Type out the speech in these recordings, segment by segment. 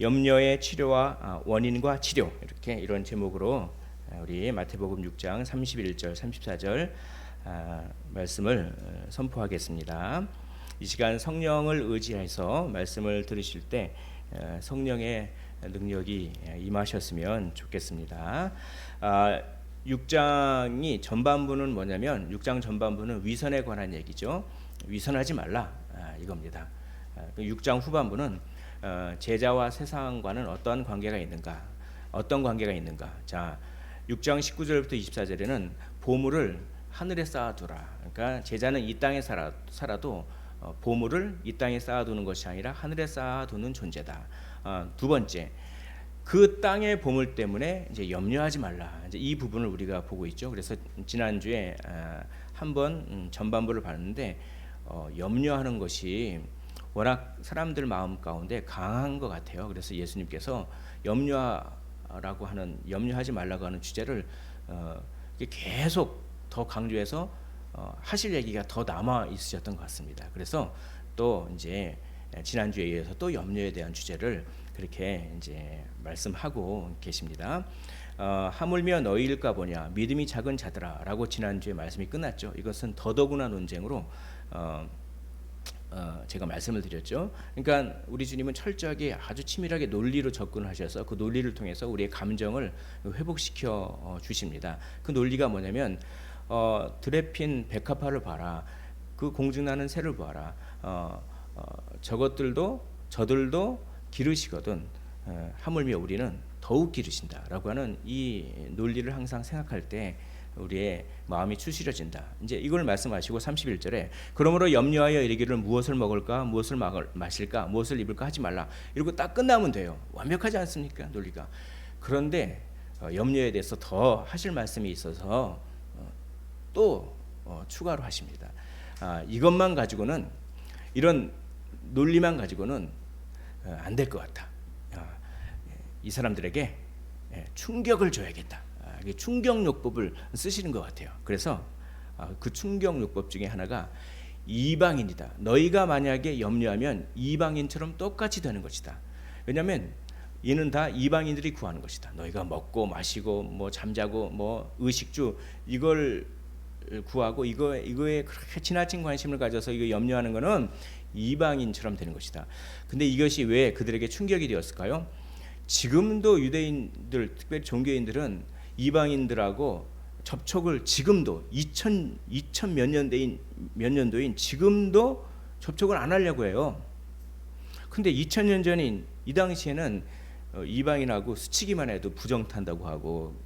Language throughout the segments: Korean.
염려의 치료와 원인과 치료, 이렇게 이런 제목으로 우리 마태복음 6장 31절 34절 말씀을 선포하겠습니다. 이 시간 성령을 의지해서 말씀을 들으실 때 성령의 능력이 임하셨으면 좋겠습니다. 6장이 전반부는 뭐냐면 6장 전반부는 위선에 관한 얘기죠. 위선하지 말라 이겁니다. 6장 후반부는 제자와 세상과는 어떤 관계가 있는가, 어떤 관계가 있는가. 자, 6장 19절부터 24절에는 보물을 하늘에 쌓아두라. 그러니까 제자는 이 땅에 살아도 보물을 이 땅에 쌓아두는 것이 아니라 하늘에 쌓아두는 존재다. 두 번째, 그 땅의 보물 때문에 이제 염려하지 말라. 이제 이 부분을 우리가 보고 있죠. 그래서 지난주에 한번 전반부를 봤는데 염려하는 것이 워낙 사람들 마음 가운데 강한 것 같아요. 그래서 예수님께서 염려하지 말라고 하는 주제를 계속 더 강조해서 하실 얘기가 더 남아 있으셨던 것 같습니다. 그래서 또 이제 지난주에 이어서 또 염려에 대한 주제를 그렇게 이제 말씀하고 계십니다. 하물며 너희일까 보냐 믿음이 작은 자들아라고 지난주에 말씀이 끝났죠. 이것은 더더구나 논쟁으로 제가 말씀을 드렸죠. 그러니까 우리 주님은 철저하게 아주 치밀하게 논리로 접근하셔서 그 논리를 통해서 우리의 감정을 회복시켜 주십니다. 그 논리가 뭐냐면 드레핀 백합화를 봐라, 그 공중나는 새를 봐라, 저들도 기르시거든 하물며 우리는 더욱 기르신다라고 하는 이 논리를 항상 생각할 때 우리의 마음이 추스려진다. 이제 이걸 말씀하시고 31절에 그러므로 염려하여 이르기를 무엇을 먹을까, 무엇을 마실까, 무엇을 입을까 하지 말라. 이러고 딱 끝나면 돼요. 완벽하지 않습니까? 논리가. 그런데 염려에 대해서 더 하실 말씀이 있어서 또 추가로 하십니다. 이것만 가지고는, 이런 논리만 가지고는 안 될 것 같다. 이 사람들에게 충격을 줘야겠다. 충격요법을 쓰시는 것 같아요. 그래서 그 충격요법 중에 하나가 이방인이다. 너희가 만약에 염려하면 이방인처럼 똑같이 되는 것이다. 왜냐하면 이는 다 이방인들이 구하는 것이다. 너희가 먹고 마시고 뭐 잠자고 뭐 의식주 이걸 구하고 이거에 그렇게 지나친 관심을 가져서 이거 염려하는 것은 이방인처럼 되는 것이다. 근데 이것이 왜 그들에게 충격이 되었을까요? 지금도 유대인들, 특별히 종교인들은 이방인들하고 접촉을 지금도 2000 몇 년도인 지금도 접촉을 안 하려고 해요. 근데 2000년 전인 이 당시에는 이방인하고 스치기만 해도 부정탄다고 하고,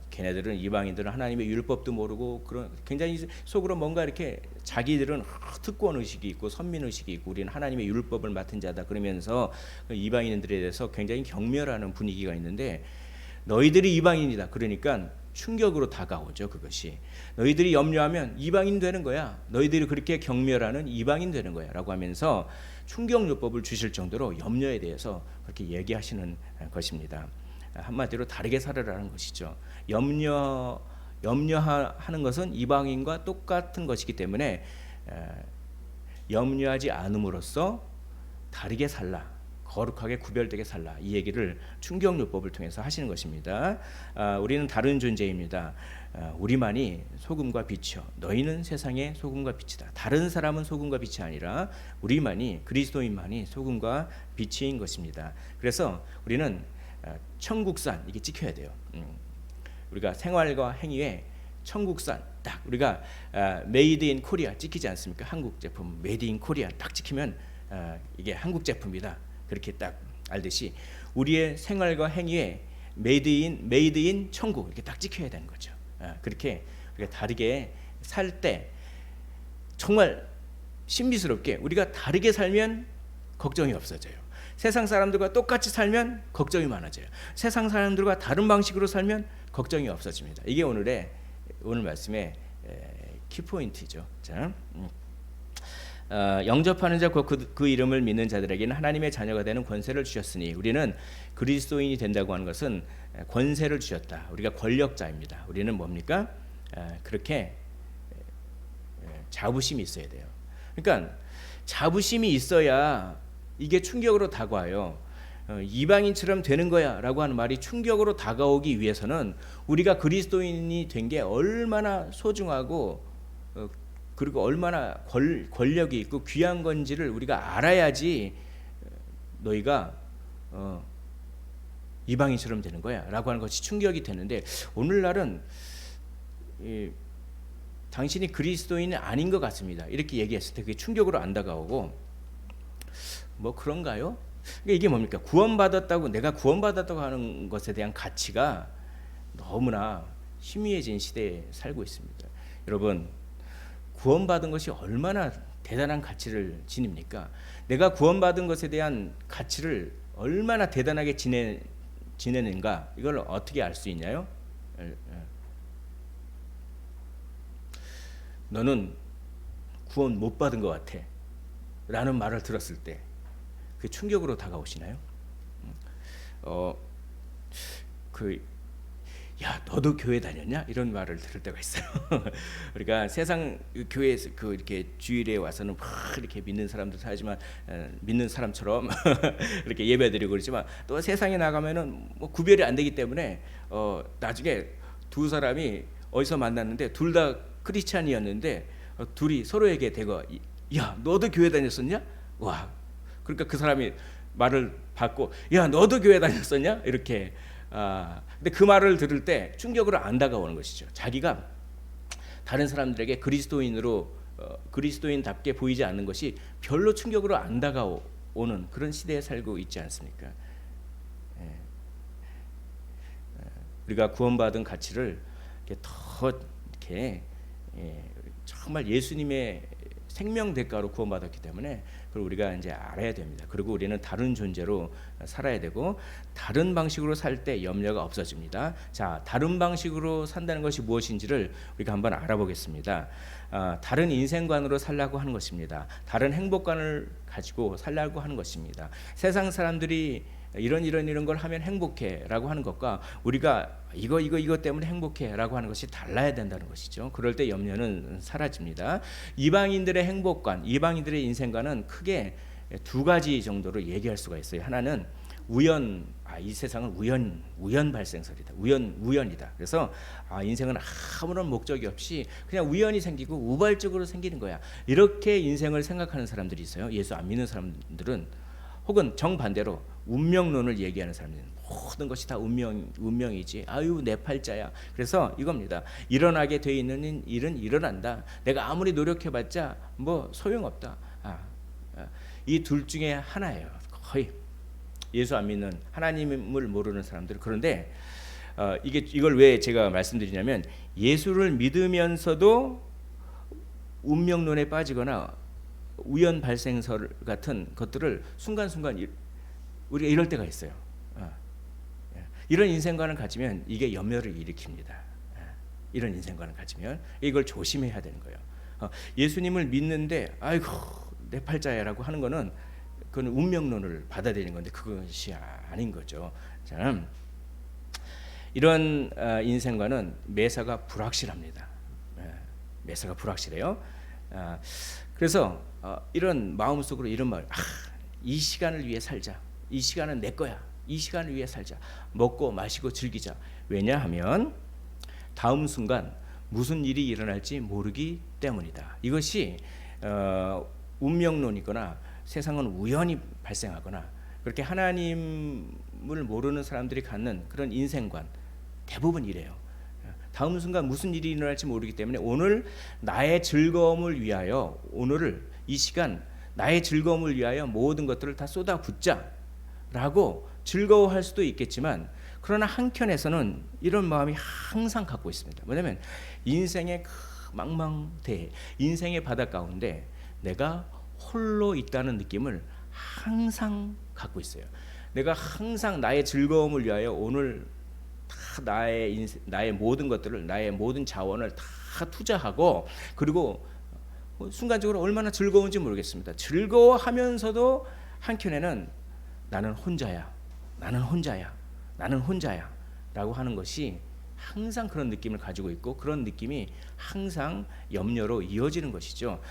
걔네들은 이방인들은 하나님의 율법도 모르고 그런 굉장히 속으로 뭔가 이렇게 자기들은 특권 의식이 있고 선민 의식이 있고 우리는 하나님의 율법을 맡은 자다 그러면서 이방인들에 대해서 굉장히 경멸하는 분위기가 있는데, 너희들이 이방인이다 그러니까 충격으로 다가오죠. 그것이 너희들이 염려하면 이방인 되는 거야, 너희들이 그렇게 경멸하는 이방인 되는 거야 라고 하면서 충격요법을 주실 정도로 염려에 대해서 그렇게 얘기하시는 것입니다. 한마디로 다르게 살아라는 것이죠. 염려하는 것은 이방인과 똑같은 것이기 때문에 염려하지 않음으로써 다르게 살라, 거룩하게 구별되게 살라, 이 얘기를 충격요법을 통해서 하시는 것입니다. 우리는 다른 존재입니다. 우리만이 소금과 빛이요 너희는 세상의 소금과 빛이다. 다른 사람은 소금과 빛이 아니라 우리만이, 그리스도인만이 소금과 빛인 것입니다. 그래서 우리는 천국산 이게 찍혀야 돼요. 우리가 생활과 행위에 천국산 딱 우리가 메이드 인 코리아 찍히지 않습니까? 한국 제품 메이드 인 코리아 딱 찍히면 이게 한국 제품이다 그렇게 딱 알듯이 우리의 생활과 행위에 메이드 인 천국 이렇게 딱 찍혀야 되는 거죠. 그렇게 우리가 다르게 살 때 정말 신비스럽게 우리가 다르게 살면 걱정이 없어져요. 세상 사람들과 똑같이 살면 걱정이 많아져요. 세상 사람들과 다른 방식으로 살면 걱정이 없어집니다. 이게 오늘 말씀의 키포인트죠. 자, 영접하는 자 곧 그 이름을 믿는 자들에게는 하나님의 자녀가 되는 권세를 주셨으니, 우리는 그리스도인이 된다고 하는 것은 권세를 주셨다. 우리가 권력자입니다. 우리는 뭡니까? 그렇게 자부심이 있어야 돼요. 그러니까 자부심이 있어야 이게 충격으로 다가와요. 이방인처럼 되는 거야라고 하는 말이 충격으로 다가오기 위해서는 우리가 그리스도인이 된 게 얼마나 소중하고 그리고 얼마나 권력이 있고 귀한 건지를 우리가 알아야지 너희가 이방인처럼 되는 거야라고 하는 것이 충격이 되는데, 오늘날은 당신이 그리스도인이 아닌 것 같습니다 이렇게 얘기했을 때 그게 충격으로 안 다가오고, 뭐 그런가요? 이게 뭡니까? 구원받았다고, 내가 구원받았다고 하는 것에 대한 가치가 너무나 희미해진 시대에 살고 있습니다. 여러분, 구원받은 것이 얼마나 대단한 가치를 지닙니까? 내가 구원받은 것에 대한 가치를 얼마나 대단하게 지내는가, 이걸 어떻게 알 수 있나요? 너는 구원 못 받은 것 같아 라는 말을 들었을 때 그 충격으로 다가오시나요? 야, 너도 교회 다녔냐? 이런 말을 들을 때가 있어요. 우리가 세상 교회에서 이렇게 주일에 와서는 막 이렇게 믿는 사람들 하지만 믿는 사람처럼 이렇게 예배드리고 그러지만, 또 세상에 나가면은 뭐 구별이 안 되기 때문에 나중에 두 사람이 어디서 만났는데 둘 다 크리스찬이었는데 둘이 서로에게 대거, 야, 너도 교회 다녔었냐? 와, 그러니까 그 사람이 말을 받고, 야, 너도 교회 다녔었냐? 이렇게. 근데 그 말을 들을 때 충격으로 안 다가오는 것이죠. 자기가 다른 사람들에게 그리스도인답게 보이지 않는 것이 별로 충격으로 안 다가오는 그런 시대에 살고 있지 않습니까? 우리가 구원받은 가치를 더 이렇게 정말 예수님의 생명 대가로 구원받았기 때문에 그걸 우리가 이제 알아야 됩니다. 그리고 우리는 다른 존재로 살아야 되고, 다른 방식으로 살 때 염려가 없어집니다. 자, 다른 방식으로 산다는 것이 무엇인지를 우리가 한번 알아보겠습니다. 다른 인생관으로 살라고 하는 것입니다. 다른 행복관을 가지고 살라고 하는 것입니다. 세상 사람들이 이런 걸 하면 행복해라고 하는 것과 우리가 이거 때문에 행복해라고 하는 것이 달라야 된다는 것이죠. 그럴 때 염려는 사라집니다. 이방인들의 행복관, 이방인들의 인생관은 크게 두 가지 정도로 얘기할 수가 있어요. 하나는 이 세상은 우연 발생설이다. 우연이다. 그래서 인생은 아무런 목적이 없이 그냥 우연히 생기고 우발적으로 생기는 거야. 이렇게 인생을 생각하는 사람들이 있어요. 예수 안 믿는 사람들은. 혹은 정반대로 운명론을 얘기하는 사람들은 모든 것이 다 운명이지. 아유, 내 팔자야. 그래서 이겁니다. 일어나게 돼 있는 일은 일어난다. 내가 아무리 노력해봤자 뭐 소용없다. 이 둘 중에 하나예요. 거의 예수 안 믿는, 하나님을 모르는 사람들. 그런데 이걸 왜 제가 말씀드리냐면, 예수를 믿으면서도 운명론에 빠지거나 우연 발생설 같은 것들을 순간순간 우리가 이럴 때가 있어요. 이런 인생관을 가지면 이게 염려를 일으킵니다. 이런 인생관을 가지면 이걸 조심해야 되는 거예요. 예수님을 믿는데 아이고 내 팔자야라고 하는 거는 그건 운명론을 받아들이는 건데 그것이 아닌 거죠. 자, 이런 인생관은 매사가 불확실합니다. 매사가 불확실해요. 그래서 이런 마음속으로 이런 말, 이 시간을 위해 살자. 이 시간은 내 거야. 이 시간을 위해 살자. 먹고 마시고 즐기자. 왜냐하면 다음 순간 무슨 일이 일어날지 모르기 때문이다. 이것이 운명론이거나 세상은 우연히 발생하거나 그렇게 하나님을 모르는 사람들이 갖는 그런 인생관, 대부분 이래요. 다음 순간 무슨 일이 일어날지 모르기 때문에 오늘 나의 즐거움을 위하여, 이 시간 나의 즐거움을 위하여 모든 것들을 다 쏟아붓자라고 즐거워할 수도 있겠지만, 그러나 한켠에서는 이런 마음이 항상 갖고 있습니다. 뭐냐면 인생의 망망대해, 인생의 바다 가운데 내가 홀로 있다는 느낌을 항상 갖고 있어요. 내가 항상 나의 즐거움을 위하여 오늘 다 나의 모든 것들을, 나의 모든 자원을 다 투자하고, 그리고 순간적으로 얼마나 즐거운지 모르겠습니다. 즐거워하면서도 한켠에는 나는 혼자야 라고 하는 것이 항상 그런 느낌을 가지고 있고, 그런 느낌이 항상 염려로 이어지는 것이죠.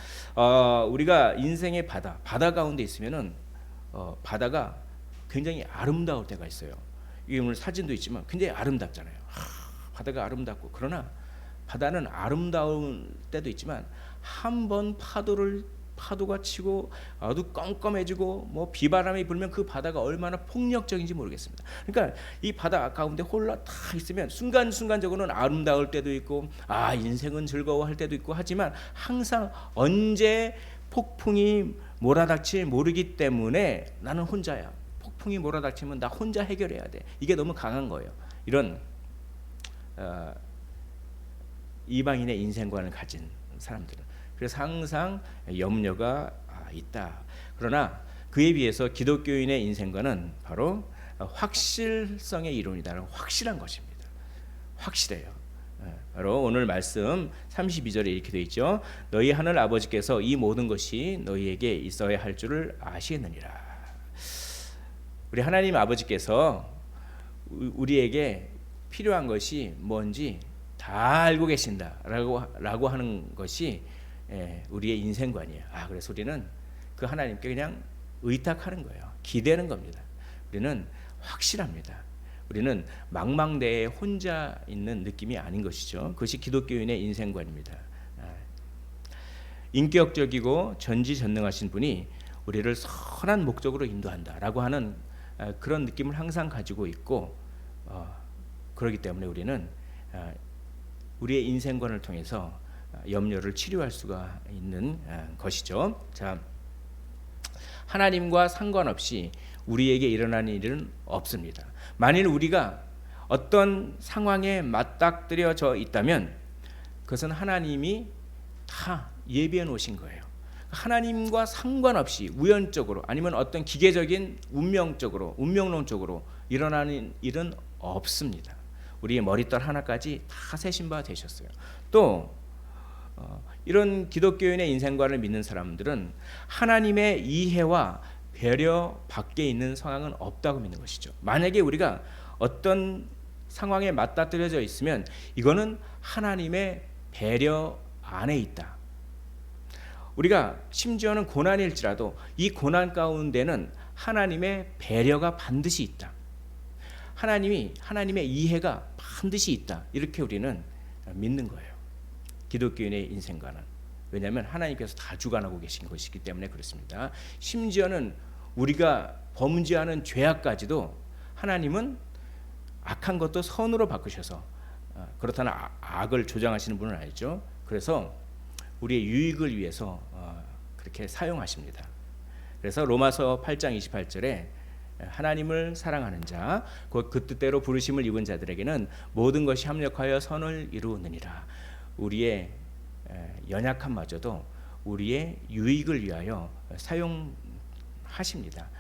우리가 인생의 바다 가운데 있으면은 바다가 굉장히 아름다울 때가 있어요. 이게 오늘 사진도 있지만 굉장히 아름답잖아요. 바다가 아름답고, 그러나 바다는 아름다울 때도 있지만 한 번 파도가 치고 아주 껌껌해지고 뭐 비바람이 불면 그 바다가 얼마나 폭력적인지 모르겠습니다. 그러니까 이 바다 가운데 홀라 다 있으면 순간순간적으로는 아름다울 때도 있고 인생은 즐거워할 때도 있고 하지만 항상 언제 폭풍이 몰아닥칠지 모르기 때문에 나는 혼자야. 폭풍이 몰아닥치면 나 혼자 해결해야 돼. 이게 너무 강한 거예요. 이런 이방인의 인생관을 가진 사람들은. 그래서 항상 염려가 있다. 그러나 그에 비해서 기독교인의 인생관은 바로 확실성의 이론이다. 확실한 것입니다. 확실해요. 바로 오늘 말씀 32절에 이렇게 되어 있죠. 너희 하늘 아버지께서 이 모든 것이 너희에게 있어야 할 줄을 아시느니라. 우리 하나님 아버지께서 우리에게 필요한 것이 뭔지 다 알고 계신다라고 하는 것이 우리의 인생관이에요. 그래서 우리는 그 하나님께 그냥 의탁하는 거예요. 기대는 겁니다. 우리는 확실합니다. 우리는 망망대해에 혼자 있는 느낌이 아닌 것이죠. 그것이 기독교인의 인생관입니다. 인격적이고 전지전능하신 분이 우리를 선한 목적으로 인도한다라고 하는 그런 느낌을 항상 가지고 있고, 그렇기 때문에 우리는 우리의 인생관을 통해서 염려를 치료할 수가 있는 것이죠. 자, 하나님과 상관없이 우리에게 일어나는 일은 없습니다. 만일 우리가 어떤 상황에 맞닥뜨려져 있다면 그것은 하나님이 다 예비해 놓으신 거예요. 하나님과 상관없이 우연적으로 아니면 어떤 기계적인 운명론적으로 일어나는 일은 없습니다. 우리의 머리털 하나까지 다 세신 바 되셨어요. 또 이런 기독교인의 인생관을 믿는 사람들은 하나님의 이해와 배려 밖에 있는 상황은 없다고 믿는 것이죠. 만약에 우리가 어떤 상황에 맞닥뜨려져 있으면 이거는 하나님의 배려 안에 있다. 우리가 심지어는 고난일지라도 이 고난 가운데는 하나님의 배려가 반드시 있다. 하나님의 이해가 반드시 있다. 이렇게 우리는 믿는 거예요. 기독교인의 인생관은. 왜냐하면 하나님께서 다 주관하고 계신 것이기 때문에 그렇습니다. 심지어는 우리가 범죄하는 죄악까지도 하나님은 악한 것도 선으로 바꾸셔서, 그렇다는 악을 조장하시는 분은 아니죠. 그래서 우리의 유익을 위해서 그렇게 사용하십니다. 그래서 로마서 8장 28절에 하나님을 사랑하는 자, 곧 그 뜻대로 부르심을 입은 자들에게는 모든 것이 합력하여 선을 이루느니라. 우리의 연약함마저도 우리의 유익을 위하여 사용하십니다.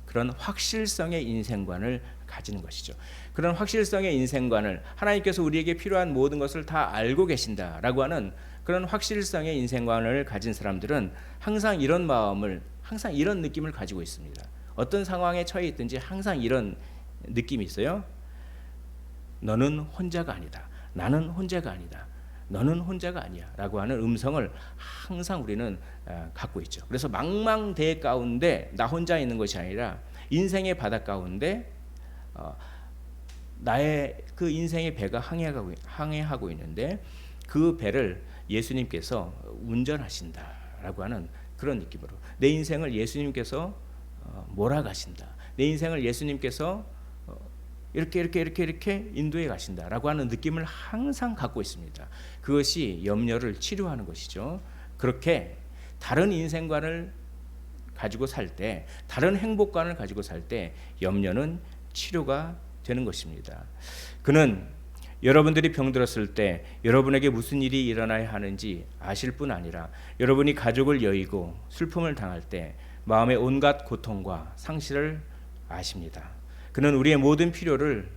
그런 확실성의 인생관을 가지는 것이죠. 그런 확실성의 인생관을, 하나님께서 우리에게 필요한 모든 것을 다 알고 계신다라고 하는 그런 확실성의 인생관을 가진 사람들은 항상 이런 마음을, 항상 이런 느낌을 가지고 있습니다. 어떤 상황에 처해 있든지 항상 이런 느낌이 있어요. 너는 혼자가 아니다. 나는 혼자가 아니다. 너는 혼자가 아니야 라고 하는 음성을 항상 우리는 갖고 있죠. 그래서 망망대해 가운데 나 혼자 있는 것이 아니라 인생의 바다 가운데 나의 그 인생의 배가 항해하고 있는데 그 배를 예수님께서 운전하신다라고 하는 그런 느낌으로 내 인생을 예수님께서 몰아가신다. 내 인생을 예수님께서 이렇게 인도해 가신다라고 하는 느낌을 항상 갖고 있습니다. 그것이 염려를 치료하는 것이죠. 그렇게 다른 인생관을 가지고 살 때, 다른 행복관을 가지고 살 때 염려는 치료가 되는 것입니다. 그는 여러분들이 병들었을 때 여러분에게 무슨 일이 일어나야 하는지 아실 뿐 아니라 여러분이 가족을 여의고 슬픔을 당할 때 마음의 온갖 고통과 상실을 아십니다. 그는 우리의 모든 필요를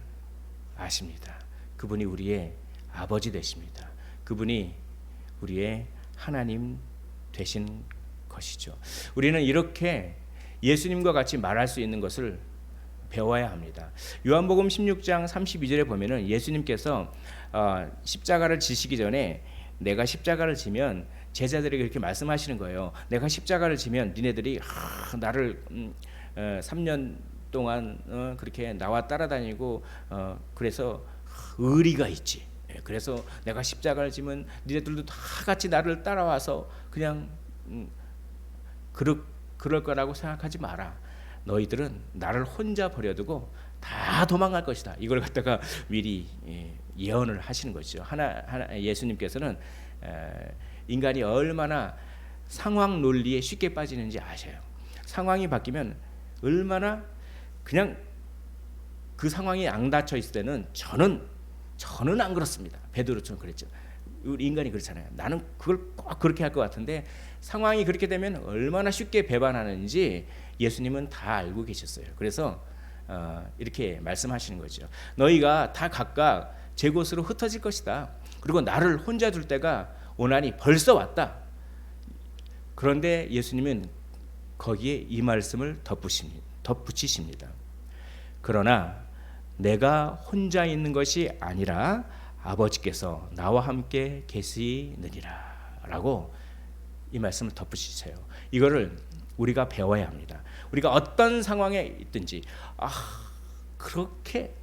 아십니다. 그분이 우리의 아버지 되십니다. 그분이 우리의 하나님 되신 것이죠. 우리는 이렇게 예수님과 같이 말할 수 있는 것을 배워야 합니다. 요한복음 16장 32절에 보면은 예수님께서 십자가를 지시기 전에 내가 십자가를 지면 제자들에게 이렇게 말씀하시는 거예요. 내가 십자가를 지면 니네들이 나를 3년 동안 그렇게 나와 따라다니고 그래서 의리가 있지. 그래서 내가 십자가를 지면 니네들도 다 같이 나를 따라와서 그냥 그럴 거라고 생각하지 마라. 너희들은 나를 혼자 버려두고 다 도망갈 것이다. 이걸 갖다가 미리 예언을 하시는 것이죠. 예수님께서는 인간이 얼마나 상황 논리에 쉽게 빠지는지 아셔요. 상황이 바뀌면 얼마나 그냥 그 상황이 안 닫혀 있을 때는 저는 안 그렇습니다. 베드로처럼 그랬죠. 우리 인간이 그렇잖아요. 나는 그걸 꼭 그렇게 할 것 같은데 상황이 그렇게 되면 얼마나 쉽게 배반하는지 예수님은 다 알고 계셨어요. 그래서 이렇게 말씀하시는 거죠. 너희가 다 각각 제 곳으로 흩어질 것이다. 그리고 나를 혼자 둘 때가 오나니 벌써 왔다. 그런데 예수님은 거기에 이 말씀을 덧붙이십니다. 그러나 내가 혼자 있는 것이 아니라 아버지께서 나와 함께 계시느니라 라고 이 말씀을 덧붙이세요. 이거를 우리가 배워야 합니다. 우리가 어떤 상황에 있든지 그렇게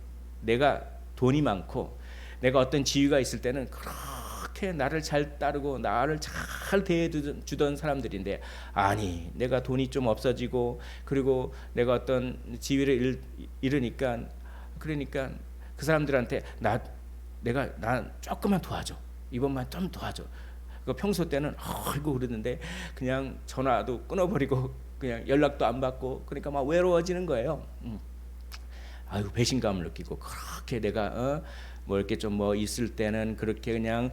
내가 돈이 많고 내가 어떤 지위가 있을 때는 그렇게 나를 잘 따르고 나를 잘 대해주던 사람들인데 아니 내가 돈이 좀 없어지고 그리고 내가 어떤 지위를 잃으니까 그러니까 그 사람들한테 나 조금만 도와줘. 이번만 좀 도와줘. 평소 때는 아이고 그러는데 그냥 전화도 끊어버리고 그냥 연락도 안 받고 그러니까 막 외로워지는 거예요. 아이고 배신감을 느끼고 그렇게 내가 뭐 이렇게 좀 뭐 있을 때는 그렇게 그냥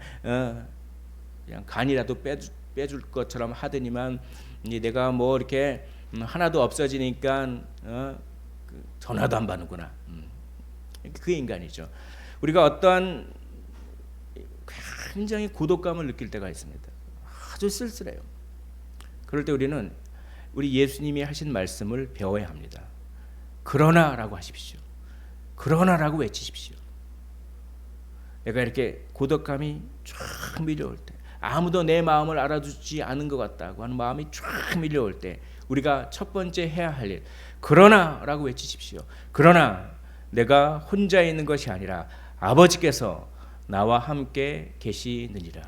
간이라도 빼줄 것처럼 하더니만 내가 뭐 이렇게 하나도 없어지니까 전화도 안 받는구나. 그게 인간이죠. 우리가 어떠한 굉장히 고독감을 느낄 때가 있습니다. 아주 쓸쓸해요. 그럴 때 우리는 우리 예수님이 하신 말씀을 배워야 합니다. 그러나라고 하십시오. 그러나라고 외치십시오. 내가 이렇게 고독감이 쫙 밀려올 때, 아무도 내 마음을 알아주지 않은 것 같다고 하는 마음이 쫙 밀려올 때 우리가 첫 번째 해야 할 일, 그러나라고 외치십시오. 그러나 내가 혼자 있는 것이 아니라 아버지께서 나와 함께 계시느니라.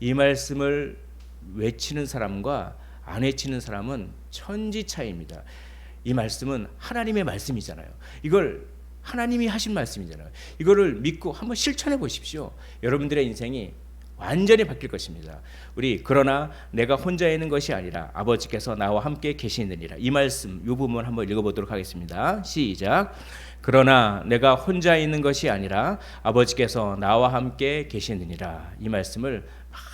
이 말씀을 외치는 사람과 안 외치는 사람은 천지 차이입니다. 이 말씀은 하나님의 말씀이잖아요. 이걸 하나님이 하신 말씀이잖아요. 이거를 믿고 한번 실천해 보십시오. 여러분들의 인생이 완전히 바뀔 것입니다. 우리 그러나 내가 혼자 있는 것이 아니라 아버지께서 나와 함께 계시느니라. 이 말씀 이 부분 한번 읽어보도록 하겠습니다. 시작. 그러나 내가 혼자 있는 것이 아니라 아버지께서 나와 함께 계시느니라. 이 말씀을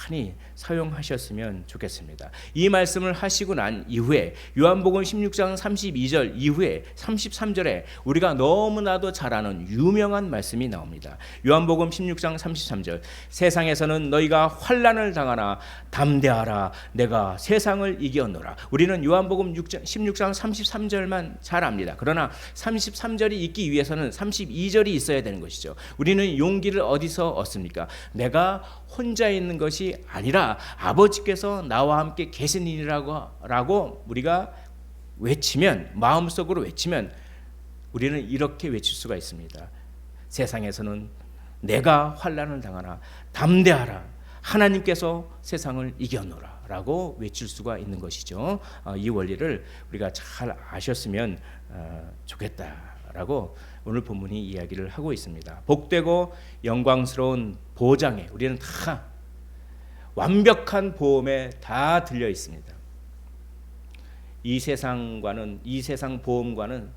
많이 사용하셨으면 좋겠습니다. 이 말씀을 하시고 난 이후에 요한복음 16장 32절 이후에 33절에 우리가 너무나도 잘 아는 유명한 말씀이 나옵니다. 요한복음 16장 33절 세상에서는 너희가 환난을 당하나 담대하라 내가 세상을 이겼노라. 우리는 요한복음 16장 33절만 잘 압니다. 그러나 33절이 있기 위해서는 32절이 있어야 되는 것이죠. 우리는 용기를 어디서 얻습니까? 내가 혼자 있는 것이 아니라 아버지께서 나와 함께 계시니라고 우리가 외치면, 마음속으로 외치면 우리는 이렇게 외칠 수가 있습니다. 세상에서는 내가 환난을 당하나 담대하라 하나님께서 세상을 이겼노라 라고 외칠 수가 있는 것이죠. 이 원리를 우리가 잘 아셨으면 좋겠다라고 오늘 본문이 이야기를 하고 있습니다. 복되고 영광스러운 보장에 우리는 다 완벽한 보험에 다 들려 있습니다. 이 세상 보험과는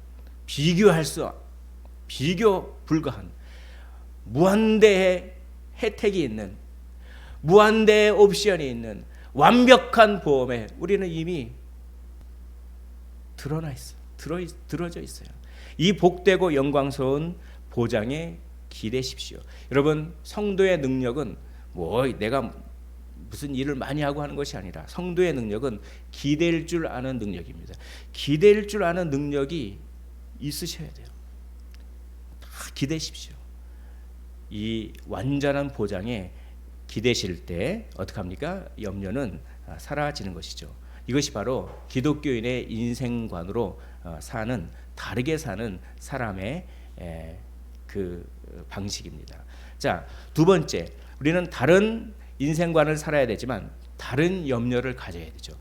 비교 불가한 무한대의 혜택이 있는 무한대의 옵션이 있는 완벽한 보험에 우리는 이미 들어져 있어요. 이 복되고 영광스러운 보장에 기대십시오. 여러분 성도의 능력은 내가 무슨 일을 많이 하고 하는 것이 아니라 성도의 능력은 기댈 줄 아는 능력입니다. 기댈 줄 아는 능력이 있으셔야 돼요. 다 기대십시오. 이 완전한 보장에 기대실 때 어떻게 합니까? 염려는 사라지는 것이죠. 이것이 바로 기독교인의 인생관으로 사는 다르게 사는 사람의 그 방식입니다. 자, 두 번째, 우리는 다른 인생관을 살아야 되지만 다른 염려를 가져야 되죠.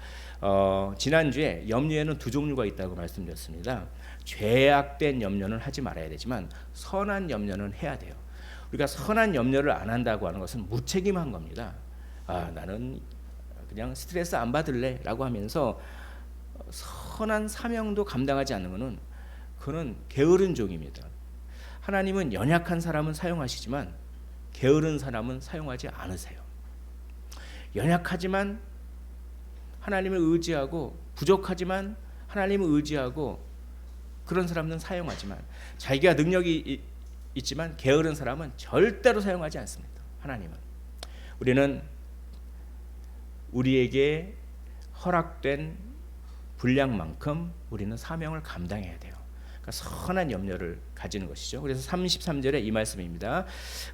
지난주에 염려에는 두 종류가 있다고 말씀드렸습니다. 죄악된 염려는 하지 말아야 되지만 선한 염려는 해야 돼요. 우리가 선한 염려를 안 한다고 하는 것은 무책임한 겁니다. 나는 그냥 스트레스 안 받을래 라고 하면서 선한 사명도 감당하지 않는 것은 그는 게으른 종입니다. 하나님은 연약한 사람은 사용하시지만 게으른 사람은 사용하지 않으세요. 연약하지만 하나님을 의지하고, 부족하지만 하나님을 의지하고, 그런 사람은 사용하지만, 자기가 능력이 있지만 게으른 사람은 절대로 사용하지 않습니다. 하나님은. 우리는 우리에게 허락된 분량만큼 우리는 사명을 감당해야 돼요. 그러니까 선한 염려를 가지는 것이죠. 그래서 33절에 이 말씀입니다.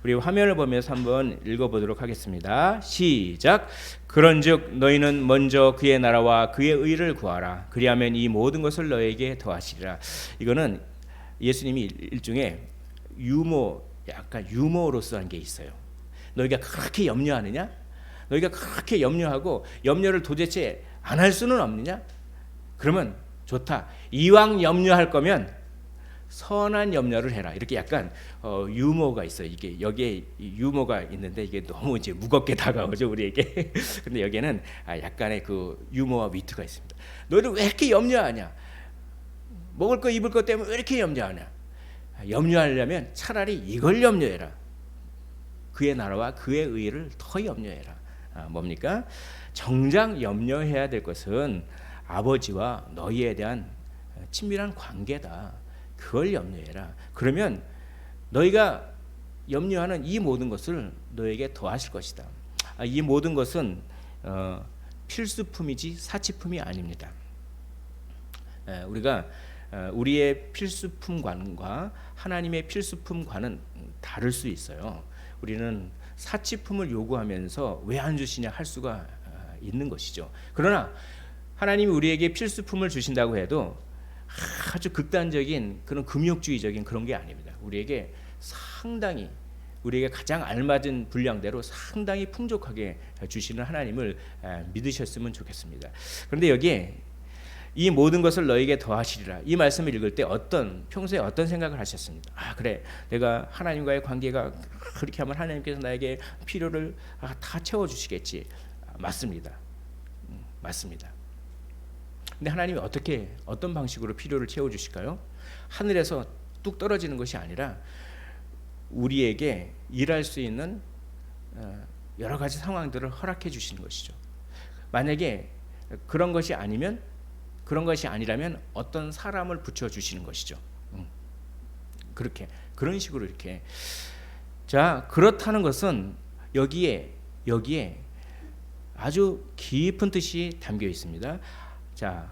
우리 화면을 보면서 한번 읽어보도록 하겠습니다. 시작. 그런즉 너희는 먼저 그의 나라와 그의 의를 구하라. 그리하면 이 모든 것을 너에게 더하시리라. 이거는 예수님이 일종의 약간 유머로서 한 게 있어요. 너희가 그렇게 염려하느냐? 너희가 그렇게 염려하고 염려를 도대체 안 할 수는 없느냐? 그러면 좋다. 이왕 염려할 거면 선한 염려를 해라. 이렇게 약간 유머가 있어요. 이게 여기에 유머가 있는데 이게 너무 이제 무겁게 다가오죠 우리에게. 근데 여기에는 약간의 그 유머와 위트가 있습니다. 너희들 왜 이렇게 염려하냐? 먹을 거 입을 것 때문에 왜 이렇게 염려하냐? 염려하려면 차라리 이걸 염려해라. 그의 나라와 그의 의를 더 염려해라. 뭡니까? 정작 염려해야 될 것은 아버지와 너희에 대한 친밀한 관계다. 그걸 염려해라. 그러면 너희가 염려하는 이 모든 것을 너에게 더하실 것이다. 이 모든 것은 필수품이지 사치품이 아닙니다. 우리가 우리의 필수품관과 하나님의 필수품관은 다를 수 있어요. 우리는 사치품을 요구하면서 왜 안 주시냐 할 수가 있는 것이죠. 그러나 하나님이 우리에게 필수품을 주신다고 해도 아주 극단적인 그런 금욕주의적인 그런 게 아닙니다. 우리에게 상당히 우리에게 가장 알맞은 분량대로 상당히 풍족하게 주시는 하나님을 믿으셨으면 좋겠습니다. 그런데 여기에 이 모든 것을 너에게 더하시리라. 이 말씀을 읽을 때 평소에 어떤 생각을 하셨습니까? 그래, 내가 하나님과의 관계가 그렇게 하면 하나님께서 나에게 필요를 다 채워주시겠지. 맞습니다. 맞습니다. 근데 하나님이 어떤 방식으로 필요를 채워주실까요? 하늘에서 뚝 떨어지는 것이 아니라 우리에게 일할 수 있는 여러 가지 상황들을 허락해 주시는 것이죠. 만약에 그런 것이 아니라면 어떤 사람을 붙여 주시는 것이죠. 그런 식으로 이렇게. 자, 그렇다는 것은 여기에 아주 깊은 뜻이 담겨 있습니다. 자,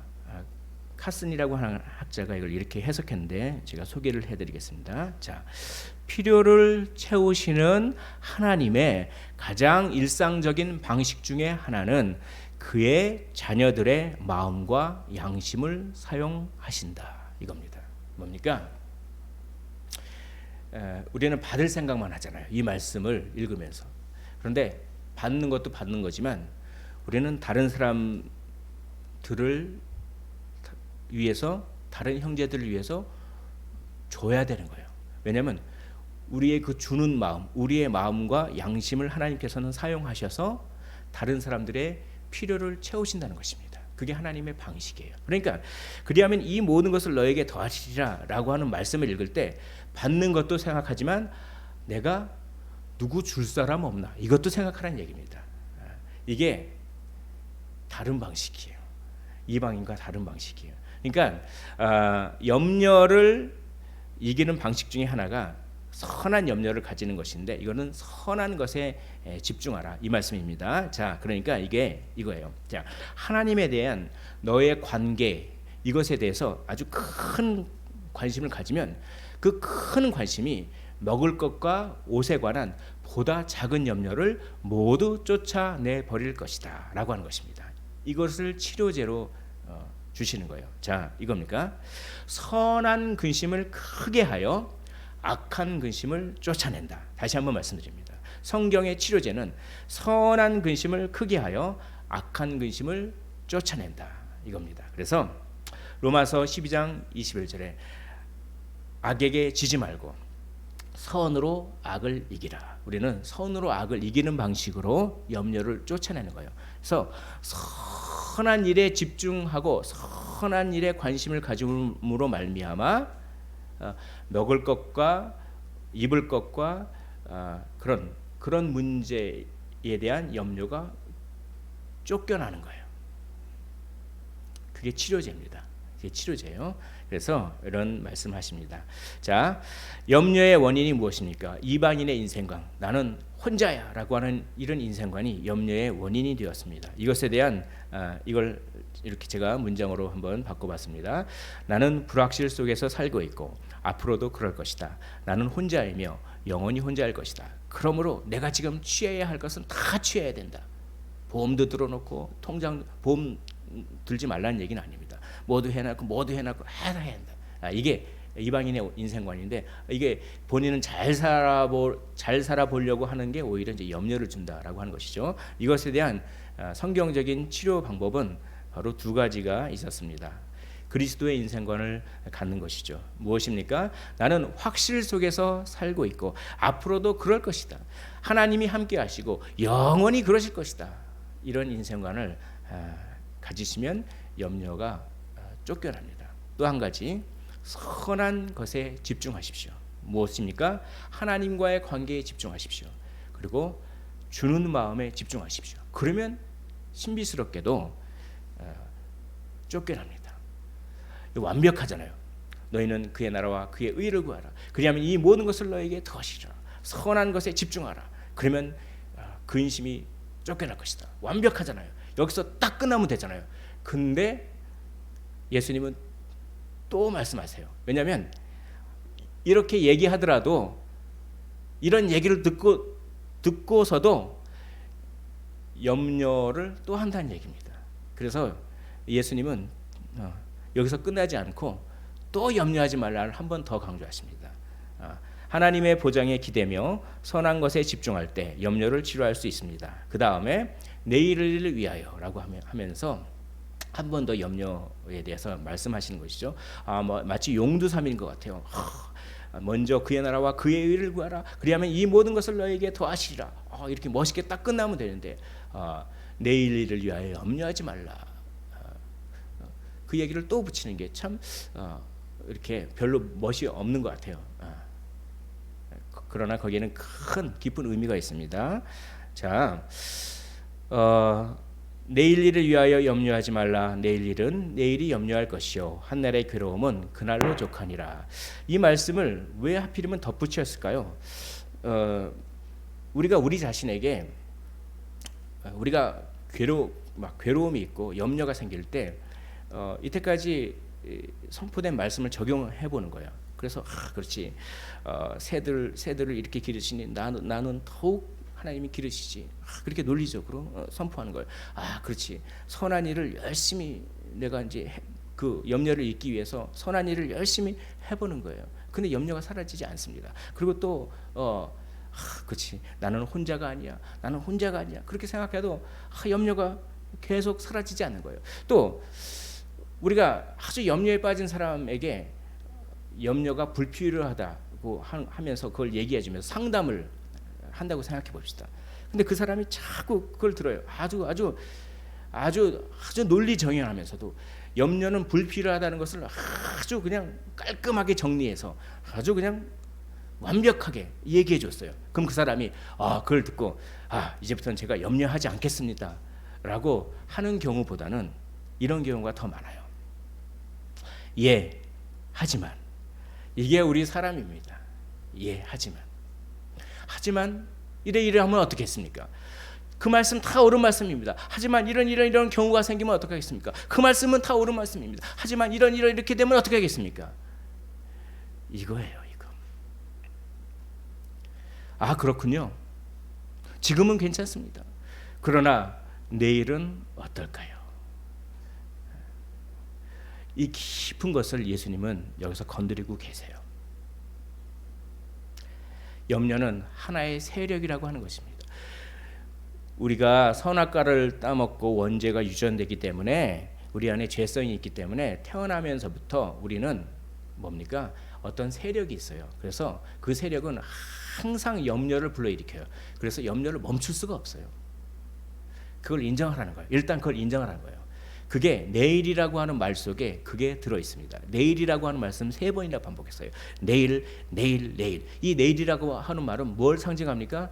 카슨이라고 하는 학자가 이걸 이렇게 해석했는데 제가 소개를 해드리겠습니다. 자, 필요를 채우시는 하나님의 가장 일상적인 방식 중에 하나는 그의 자녀들의 마음과 양심을 사용하신다 이겁니다. 뭡니까? 우리는 받을 생각만 하잖아요. 이 말씀을 읽으면서. 그런데 받는 것도 받는 거지만 우리는 다른 사람들을 위해서, 다른 형제들을 위해서 줘야 되는 거예요. 왜냐하면 우리의 그 주는 마음, 우리의 마음과 양심을 하나님께서는 사용하셔서 다른 사람들의 필요를 채우신다는 것입니다. 그게 하나님의 방식이에요. 그러니까 그리하면 이 모든 것을 너에게 더하시리라 라고 하는 말씀을 읽을 때 받는 것도 생각하지만 내가 누구 줄 사람 없나 이것도 생각하라는 얘기입니다. 이게 다른 방식이에요. 이방인과 다른 방식이에요. 그러니까 염려를 이기는 방식 중에 하나가 선한 염려를 가지는 것인데 이거는 선한 것에 집중하라 이 말씀입니다. 자, 그러니까 이게 이거예요. 자, 하나님에 대한 너의 관계 이것에 대해서 아주 큰 관심을 가지면 그 큰 관심이 먹을 것과 옷에 관한 보다 작은 염려를 모두 쫓아내 버릴 것이다 라고 하는 것입니다. 이것을 치료제로 주시는 거예요. 자, 이겁니까? 선한 근심을 크게 하여 악한 근심을 쫓아낸다. 다시 한번 말씀드립니다. 성경의 치료제는 선한 근심을 크게 하여 악한 근심을 쫓아낸다. 이겁니다. 그래서 로마서 12장 21절에 악에게 지지 말고 선으로 악을 이기라. 우리는 선으로 악을 이기는 방식으로 염려를 쫓아내는 거예요. 그래서 선한 일에 집중하고 선한 일에 관심을 가짐으로 말미암아 먹을 것과 입을 것과 그런 문제에 대한 염려가 쫓겨나는 거예요. 그게 치료제입니다. 그게 치료제예요. 그래서 이런 말씀하십니다. 자, 염려의 원인이 무엇입니까? 이방인의 인생관, 나는 혼자야라고 하는 이런 인생관이 염려의 원인이 되었습니다. 이것에 대한 이걸 이렇게 제가 문장으로 한번 바꿔봤습니다. 나는 불확실 속에서 살고 있고 앞으로도 그럴 것이다. 나는 혼자이며 영원히 혼자일 것이다. 그러므로 내가 지금 취해야 할 것은 다 취해야 된다. 보험도 들어놓고 통장 보험 들지 말라는 얘기는 아닙니다. 뭐도 해놨고 해야 한다. 이게 이방인의 인생관인데 이게 본인은 잘 살아보려고 하는 게 오히려 이제 염려를 준다라고 하는 것이죠. 이것에 대한 성경적인 치료 방법은 바로 두 가지가 있었습니다. 그리스도의 인생관을 갖는 것이죠. 무엇입니까? 나는 확실 속에서 살고 있고 앞으로도 그럴 것이다. 하나님이 함께 하시고 영원히 그러실 것이다. 이런 인생관을 가지시면 염려가 쫓겨납니다. 또 한 가지, 선한 것에 집중하십시오. 무엇입니까? 하나님과의 관계에 집중하십시오. 그리고 주는 마음에 집중하십시오. 그러면 신비스럽게도 쫓겨납니다. 완벽하잖아요. 너희는 그의 나라와 그의 의를 구하라. 그리하면 이 모든 것을 너에게 더하시리라. 선한 것에 집중하라. 그러면 근심이 쫓겨날 것이다. 완벽하잖아요. 여기서 딱 끝나면 되잖아요. 근데 예수님은 또 말씀하세요. 왜냐하면 이렇게 얘기하더라도 이런 얘기를 듣고서도 염려를 또 한다는 얘기입니다. 그래서 예수님은 여기서 끝나지 않고 또 염려하지 말라를 한 번 더 강조하십니다. 하나님의 보장에 기대며 선한 것에 집중할 때 염려를 치료할 수 있습니다. 그 다음에 내일을 위하여라고 하면서 한 번 더 염려에 대해서 말씀하시는 것이죠. 마치 용두삼인 것 같아요. 먼저 그의 나라와 그의 의를 구하라. 그리하면 이 모든 것을 너에게 더하시리라. 이렇게 멋있게 딱 끝나면 되는데 내일 일을 위하여 염려하지 말라. 그 얘기를 또 붙이는 게 참 이렇게 별로 멋이 없는 것 같아요. 그러나 거기에는 큰 깊은 의미가 있습니다. 자, 내일 일을 위하여 염려하지 말라. 내일 일은 내일이 염려할 것이요 한날의 괴로움은 그날로 족하니라. 이 말씀을 왜 하필이면 덧붙였을까요? 우리가 우리 자신에게 우리가 괴로움이 있고 염려가 생길 때 이때까지 선포된 말씀을 적용해 보는 거예요. 그래서 그렇지, 새들을 이렇게 기르시니 나는 더욱 하나님이 기르시지. 그렇게 논리적으로 선포하는 거예요. 그렇지. 선한 일을 열심히 내가 이제 그 염려를 잊기 위해서 선한 일을 열심히 해보는 거예요. 근데 염려가 사라지지 않습니다. 그리고 또 그렇지. 나는 혼자가 아니야. 그렇게 생각해도 염려가 계속 사라지지 않는 거예요. 또 우리가 아주 염려에 빠진 사람에게 염려가 불필요하다고 하면서 그걸 얘기해주면서 상담을 한다고 생각해 봅시다. 근데 그 사람이 자꾸 그걸 들어요. 아주 논리정연하면서도 염려는 불필요하다는 것을 아주 그냥 깔끔하게 정리해서 아주 그냥 완벽하게 얘기해 줬어요. 그럼 그 사람이 그걸 듣고 이제부터는 제가 염려하지 않겠습니다 라고 하는 경우보다는 이런 경우가 더 많아요. 하지만 이게 우리 사람입니다. 하지만 이래 하면 어떻게 했습니까? 그 말씀 다 옳은 말씀입니다. 하지만 이런 경우가 생기면 어떻게 하겠습니까? 그 말씀은 다 옳은 말씀입니다. 하지만 이렇게 되면 어떻게 하겠습니까? 이거예요. 그렇군요. 지금은 괜찮습니다. 그러나 내일은 어떨까요? 이 깊은 것을 예수님은 여기서 건드리고 계세요. 염려는 하나의 세력이라고 하는 것입니다. 우리가 선악과를 따먹고 원죄가 유전되기 때문에 우리 안에 죄성이 있기 때문에 태어나면서부터 우리는 뭡니까? 어떤 세력이 있어요. 그래서 그 세력은 항상 염려를 불러일으켜요. 그래서 염려를 멈출 수가 없어요. 그걸 인정하라는 거예요. 일단 그걸 인정하라는 거예요. 그게 내일이라고 하는 말 속에 그게 들어 있습니다. 내일이라고 하는 말씀 3번이나 반복했어요. 내일, 내일, 내일. 이 내일이라고 하는 말은 뭘 상징합니까?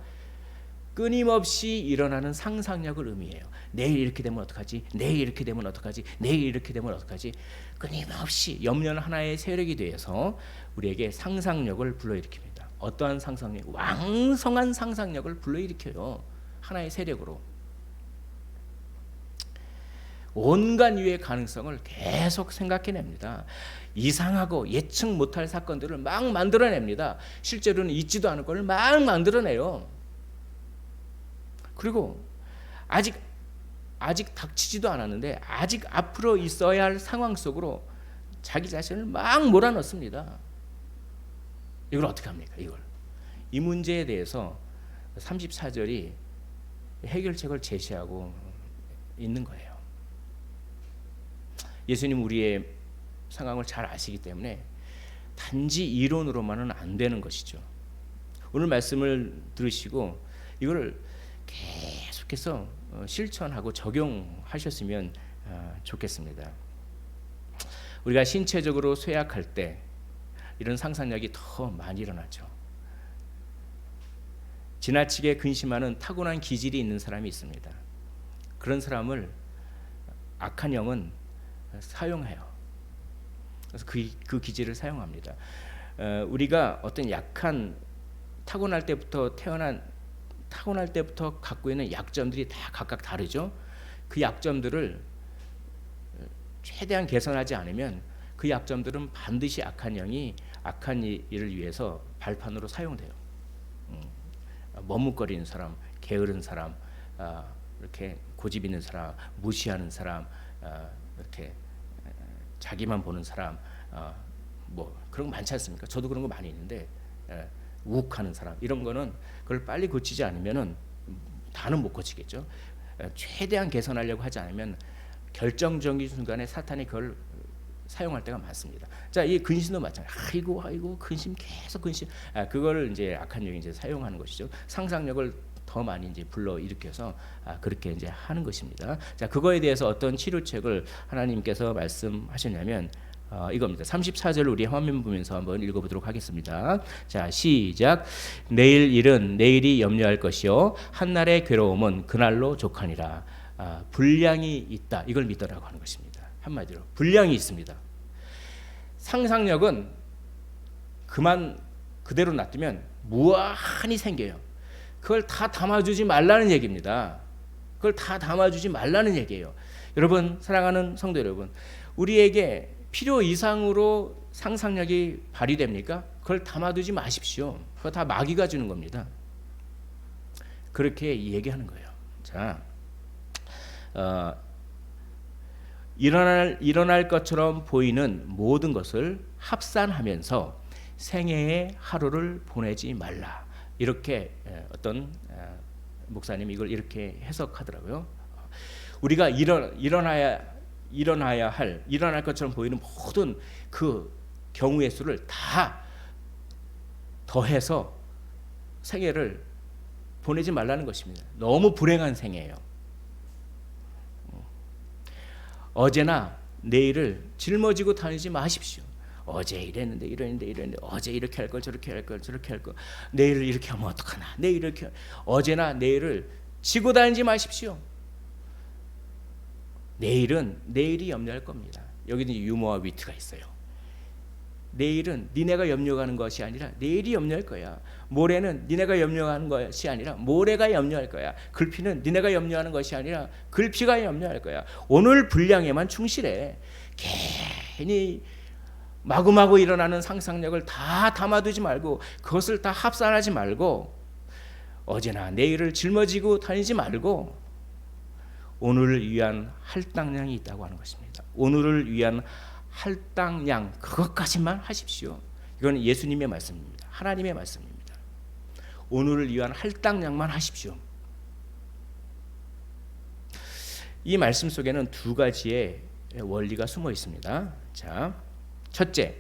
끊임없이 일어나는 상상력을 의미해요. 내일 이렇게 되면 어떡하지? 내일 이렇게 되면 어떡하지? 내일 이렇게 되면 어떡하지? 끊임없이 염려는 하나의 세력이 되어서 우리에게 상상력을 불러일으킵니다. 어떠한 상상력? 왕성한 상상력을 불러일으켜요. 하나의 세력으로. 온갖 유의 가능성을 계속 생각해냅니다. 이상하고 예측 못할 사건들을 막 만들어냅니다. 실제로는 있지도 않은 걸 막 만들어내요. 그리고 아직 닥치지도 않았는데 아직 앞으로 있어야 할 상황 속으로 자기 자신을 막 몰아넣습니다. 이걸 어떻게 합니까? 이 문제에 대해서 34절이 해결책을 제시하고 있는 거예요. 예수님 우리의 상황을 잘 아시기 때문에 단지 이론으로만은 안 되는 것이죠. 오늘 말씀을 들으시고 이걸 계속해서 실천하고 적용하셨으면 좋겠습니다. 우리가 신체적으로 쇠약할 때 이런 상상력이 더 많이 일어나죠. 지나치게 근심하는 타고난 기질이 있는 사람이 있습니다. 그런 사람을 악한 영은 사용해요. 그래서 그 기질을 사용합니다. 우리가 어떤 약한 타고날 때부터 갖고 있는 약점들이 다 각각 다르죠. 그 약점들을 최대한 개선하지 않으면 그 약점들은 반드시 악한 영이 악한 일을 위해서 발판으로 사용돼요. 머뭇거리는 사람, 게으른 사람, 이렇게 고집 있는 사람, 무시하는 사람, 이렇게 자기만 보는 사람, 뭐 그런 거 많지 않습니까? 저도 그런 거 많이 있는데 우욱하는 사람 이런 거는 그걸 빨리 고치지 않으면은 다는 못 고치겠죠. 최대한 개선하려고 하지 않으면 결정적인 순간에 사탄이 그걸 사용할 때가 많습니다. 자, 이 근심도 마찬가지예요. 아이고 근심 계속 근심. 그거를 이제 악한 영이 이제 사용하는 것이죠. 상상력을 더 많이 이제 불러 일으켜서 그렇게 이제 하는 것입니다. 자, 그거에 대해서 어떤 치료책을 하나님께서 말씀하셨냐면 이겁니다. 34절 우리 화면 보면서 한번 읽어보도록 하겠습니다. 자, 시작. 내일 일은 내일이 염려할 것이요 한날의 괴로움은 그날로 족하니라. 분량이 있다. 이걸 믿으라고 하는 것입니다. 한마디로 분량이 있습니다. 상상력은 그대로 놔두면 무한히 생겨요. 그걸 다 담아주지 말라는 얘기입니다. 그걸 다 담아주지 말라는 얘기예요. 여러분, 사랑하는 성도 여러분, 우리에게 필요 이상으로 상상력이 발휘됩니까? 그걸 담아두지 마십시오. 그거 다 마귀가 주는 겁니다. 그렇게 얘기하는 거예요. 자, 일어날 것처럼 보이는 모든 것을 합산하면서 생애의 하루를 보내지 말라. 이렇게 어떤 목사님이 이걸 이렇게 해석하더라고요. 우리가 일어날 것처럼 보이는 모든 그 경우의 수를 다 더해서 생애를 보내지 말라는 것입니다. 너무 불행한 생애예요. 어제나 내일을 짊어지고 다니지 마십시오. 어제 이랬는데 어제 이렇게 할 걸 저렇게 할 걸 내일 이렇게 하면 어떡하나 내일 이렇게 어제나 내일을 지고 다니지 마십시오. 내일은 내일이 염려할 겁니다. 여기는 유머와 위트가 있어요. 내일은 니네가 염려하는 것이 아니라 내일이 염려할 거야. 모레는 니네가 염려하는 것이 아니라 모레가 염려할 거야. 글피는 니네가 염려하는 것이 아니라 글피가 염려할 거야. 오늘 분량에만 충실해. 괜히 마구마구 일어나는 상상력을 다 담아두지 말고 그것을 다 합산하지 말고 어제나 내일을 짊어지고 다니지 말고 오늘을 위한 할당량이 있다고 하는 것입니다. 오늘을 위한 할당량 그것까지만 하십시오. 이건 예수님의 말씀입니다. 하나님의 말씀입니다. 오늘을 위한 할당량만 하십시오. 이 말씀 속에는 두 가지의 원리가 숨어 있습니다. 자, 첫째,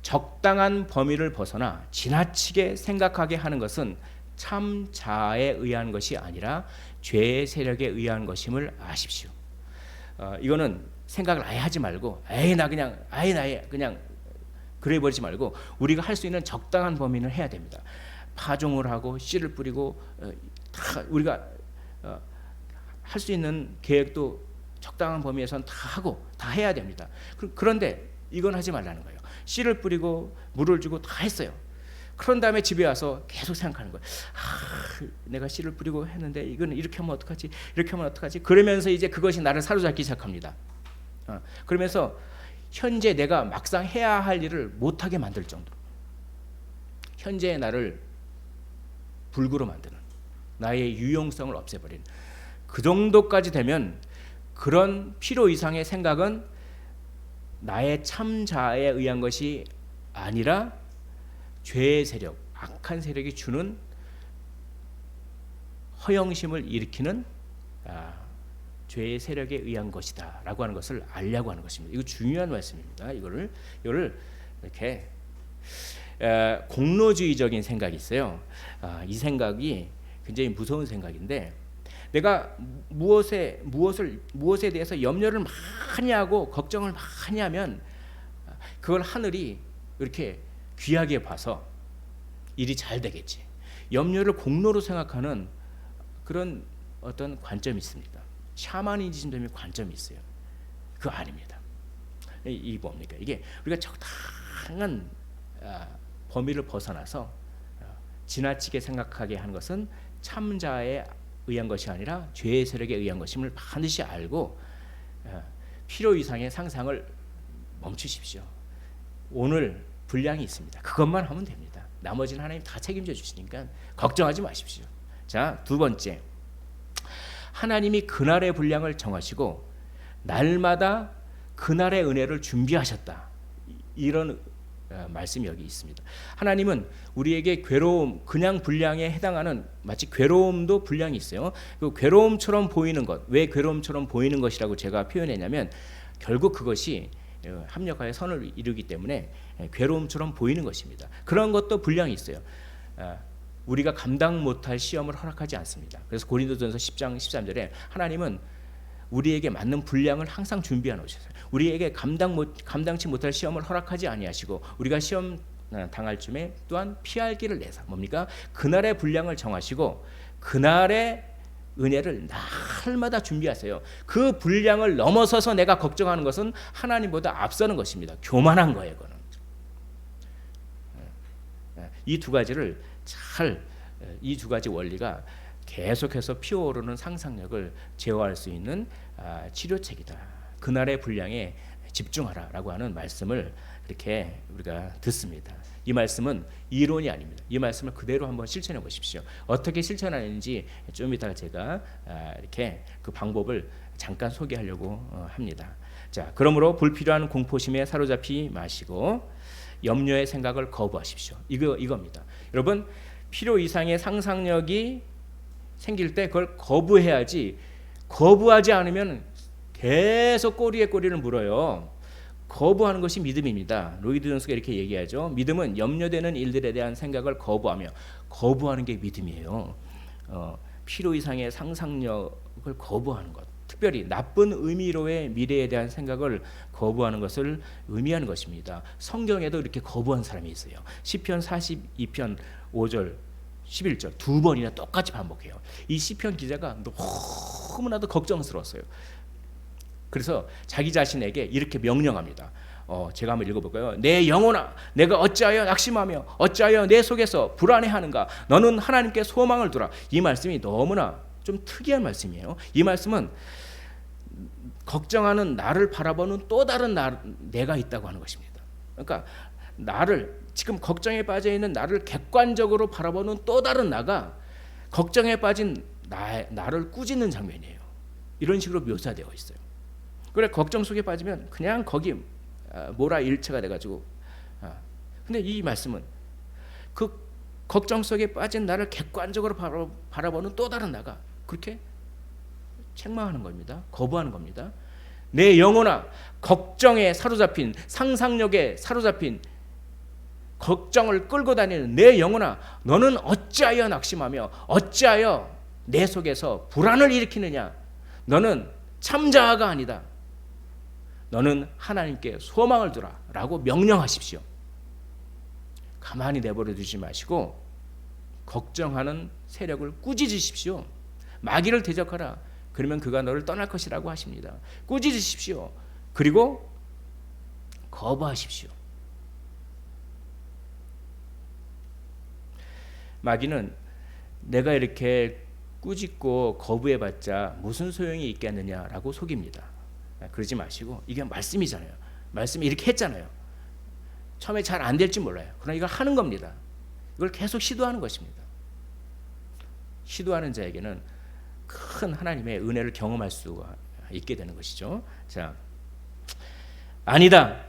적당한 범위를 벗어나 지나치게 생각하게 하는 것은 참 자아에 의한 것이 아니라 죄의 세력에 의한 것임을 아십시오. 이거는 생각을 아예 하지 말고 나 그냥 그래 버리지 말고 우리가 할 수 있는 적당한 범위는 해야 됩니다. 파종을 하고 씨를 뿌리고 다 우리가 할 수 있는 계획도 적당한 범위에선 다 하고 다 해야 됩니다. 그런데 이건 하지 말라는 거예요. 씨를 뿌리고 물을 주고 다 했어요. 그런 다음에 집에 와서 계속 생각하는 거예요. 내가 씨를 뿌리고 했는데 이거는 이렇게 하면 어떡하지? 이렇게 하면 어떡하지? 그러면서 이제 그것이 나를 사로잡기 시작합니다. 그러면서 현재 내가 막상 해야 할 일을 못하게 만들 정도로 현재의 나를 불구로 만드는, 나의 유용성을 없애버리는 그 정도까지 되면 그런 필요 이상의 생각은 나의 참 자아에 의한 것이 아니라 죄의 세력, 악한 세력이 주는 허영심을 일으키는 죄의 세력에 의한 것이다 라고 하는 것을 알려고 하는 것입니다. 이거 중요한 말씀입니다. 이거를 이렇게 공로주의적인 생각이 있어요. 이 생각이 굉장히 무서운 생각인데, 내가 무엇에 대해서 염려를 많이 하고 걱정을 많이 하면 그걸 하늘이 이렇게 귀하게 봐서 일이 잘 되겠지. 염려를 공로로 생각하는 그런 어떤 관점이 있습니다. 샤머니즘의 관점이 있어요. 그거 아닙니다. 이 뭡니까? 이게 우리가 적당한 범위를 벗어나서 지나치게 생각하게 하는 것은 참자에 의한 것이 아니라 죄의 세력에 의한 것임을 반드시 알고 필요 이상의 상상을 멈추십시오. 오늘 분량이 있습니다. 그것만 하면 됩니다. 나머지는 하나님 다 책임져 주시니까 걱정하지 마십시오. 자, 두 번째, 하나님이 그날의 분량을 정하시고 날마다 그날의 은혜를 준비하셨다. 이런 말씀이 여기 있습니다. 하나님은 우리에게 괴로움, 그냥 분량에 해당하는 마치 괴로움도 분량이 있어요. 그 괴로움처럼 보이는 것, 왜 괴로움처럼 보이는 것이라고 제가 표현했냐면 결국 그것이 합력하여 선을 이루기 때문에 괴로움처럼 보이는 것입니다. 그런 것도 분량이 있어요. 우리가 감당 못할 시험을 허락하지 않습니다. 그래서 고린도전서 10장 13절에 하나님은 우리에게 맞는 분량을 항상 준비해 놓으셨어요. 우리에게 감당치 못할 시험을 허락하지 아니하시고 우리가 시험 당할 쯤에 또한 피할 길을 내사 뭡니까? 그날의 분량을 정하시고 그날의 은혜를 날마다 준비하세요. 그 분량을 넘어서서 내가 걱정하는 것은 하나님보다 앞서는 것입니다. 교만한 거예요, 그거는. 이 두 가지를 이 두 가지 원리가 계속해서 피어오르는 상상력을 제어할 수 있는 치료책이다. 그날의 분량에 집중하라라고 하는 말씀을 이렇게 우리가 듣습니다. 이 말씀은 이론이 아닙니다. 이 말씀을 그대로 한번 실천해 보십시오. 어떻게 실천하는지 좀 이따가 제가 이렇게 그 방법을 잠깐 소개하려고 합니다. 자, 그러므로 불필요한 공포심에 사로잡히 마시고 염려의 생각을 거부하십시오. 이겁니다. 여러분, 필요 이상의 상상력이 생길 때 그걸 거부해야지, 거부하지 않으면 계속 꼬리에 꼬리를 물어요. 거부하는 것이 믿음입니다. 로이드 존스가 이렇게 얘기하죠. 믿음은 염려되는 일들에 대한 생각을 거부하며, 거부하는 게 믿음이에요. 필요 이상의 상상력을 거부하는 것, 특별히 나쁜 의미로의 미래에 대한 생각을 거부하는 것을 의미하는 것입니다. 성경에도 이렇게 거부한 사람이 있어요. 시편 42편 5절 11절 두 번이나 똑같이 반복해요. 이 시편 기자가 너무나도 걱정스러웠어요. 그래서 자기 자신에게 이렇게 명령합니다. 제가 한번 읽어볼까요? 내 영혼아, 내가 어찌하여 낙심하며 어찌하여 내 속에서 불안해하는가? 너는 하나님께 소망을 두라. 이 말씀이 너무나 좀 특이한 말씀이에요. 이 말씀은 걱정하는 나를 바라보는 또 다른 내가 있다고 하는 것입니다. 그러니까 나를, 지금 걱정에 빠져 있는 나를 객관적으로 바라보는 또 다른 나가 걱정에 빠진 나를 꾸짖는 장면이에요. 이런 식으로 묘사되어 있어요. 그래, 걱정 속에 빠지면 그냥 거기 몰아일체가 돼가지고 근데 이 말씀은 그 걱정 속에 빠진 나를 객관적으로 바라보는 또 다른 나가 그렇게 책망하는 겁니다. 거부하는 겁니다. 내 영혼아, 걱정에 사로잡힌, 상상력에 사로잡힌, 걱정을 끌고 다니는 내 영혼아, 너는 어찌하여 낙심하며 어찌하여 내 속에서 불안을 일으키느냐. 너는 참자아가 아니다. 너는 하나님께 소망을 두라 라고 명령하십시오. 가만히 내버려 두지 마시고 걱정하는 세력을 꾸짖으십시오. 마귀를 대적하라. 그러면 그가 너를 떠날 것이라고 하십니다. 꾸짖으십시오. 그리고 거부하십시오. 마귀는 내가 이렇게 꾸짖고 거부해봤자 무슨 소용이 있겠느냐라고 속입니다. 그러지 마시고 이게 말씀이잖아요. 말씀이 이렇게 했잖아요. 처음에 잘 안 될지 몰라요. 그러나 이걸 하는 겁니다. 이걸 계속 시도하는 것입니다. 시도하는 자에게는 큰 하나님의 은혜를 경험할 수가 있게 되는 것이죠. 자, 아니다.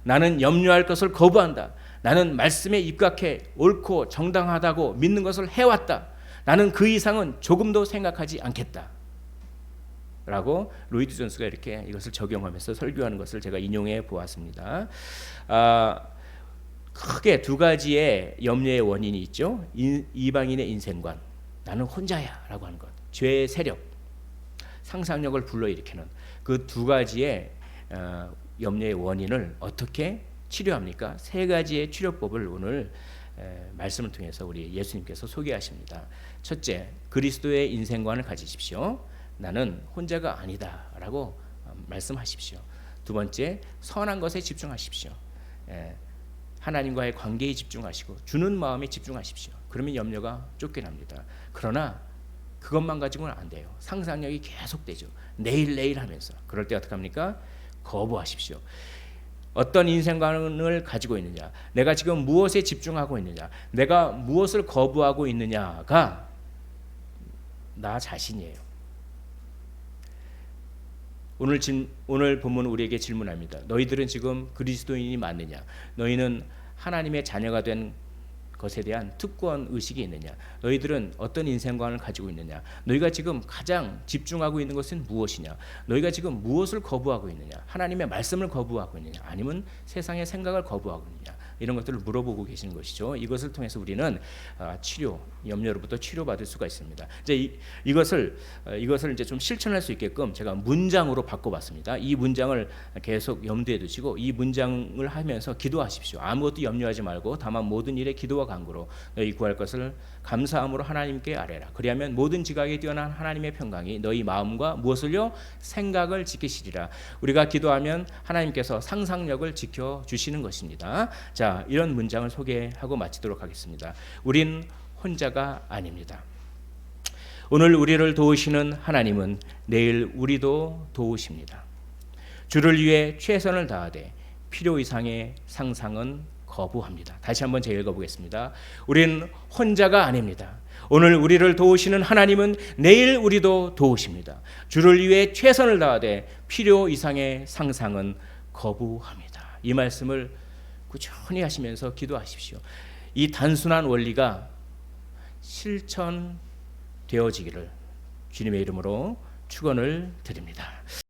나는 염려할 것을 거부한다. 나는 말씀에 입각해 옳고 정당하다고 믿는 것을 해왔다. 나는 그 이상은 조금도 생각하지 않겠다. 라고 로이드 존스가 이렇게 이것을 적용하면서 설교하는 것을 제가 인용해 보았습니다. 크게 두 가지의 염려의 원인이 있죠. 이방인의 인생관, 나는 혼자야 라고 하는 것, 죄의 세력, 상상력을 불러일으키는 그 두 가지의 염려의 원인을 어떻게 치료합니까? 세 가지의 치료법을 오늘 말씀을 통해서 우리 예수님께서 소개하십니다. 첫째, 그리스도의 인생관을 가지십시오. 나는 혼자가 아니다 라고 말씀하십시오. 두 번째, 선한 것에 집중하십시오. 하나님과의 관계에 집중하시고 주는 마음에 집중하십시오. 그러면 염려가 쫓겨납니다. 그러나 그것만 가지고는 안 돼요. 상상력이 계속되죠. 내일 하면서. 그럴 때 어떻게 합니까? 거부하십시오. 어떤 인생관을 가지고 있느냐, 내가 지금 무엇에 집중하고 있느냐, 내가 무엇을 거부하고 있느냐가 나 자신이에요. 오늘 본문은 우리에게 질문합니다. 너희들은 지금 그리스도인이 맞느냐? 너희는 하나님의 자녀가 된 것에 대한 특권 의식이 있느냐? 너희들은 어떤 인생관을 가지고 있느냐? 너희가 지금 가장 집중하고 있는 것은 무엇이냐? 너희가 지금 무엇을 거부하고 있느냐? 하나님의 말씀을 거부하고 있느냐? 아니면 세상의 생각을 거부하고 있느냐? 이런 것들을 물어보고 계시는 것이죠. 이것을 통해서 우리는 치료, 염려로부터 치료받을 수가 있습니다. 이제 이것을 이제 좀 실천할 수 있게끔 제가 문장으로 바꿔봤습니다. 이 문장을 계속 염두에 두시고 이 문장을 하면서 기도하십시오. 아무것도 염려하지 말고 다만 모든 일에 기도와 간구로 너희 구할 것을 감사함으로 하나님께 아뢰라. 그리하면 모든 지각에 뛰어난 하나님의 평강이 너희 마음과 무엇을요? 생각을 지키시리라. 우리가 기도하면 하나님께서 상상력을 지켜주시는 것입니다. 자, 이런 문장을 소개하고 마치도록 하겠습니다. 우린 혼자가 아닙니다. 오늘 우리를 도우시는 하나님은 내일 우리도 도우십니다. 주를 위해 최선을 다하되 필요 이상의 상상은 거부합니다. 다시 한번 제가 읽어보겠습니다. 우리는 혼자가 아닙니다. 오늘 우리를 도우시는 하나님은 내일 우리도 도우십니다. 주를 위해 최선을 다하되 필요 이상의 상상은 거부합니다. 이 말씀을 꾸준히 하시면서 기도하십시오. 이 단순한 원리가 실천되어지기를 주님의 이름으로 축원을 드립니다.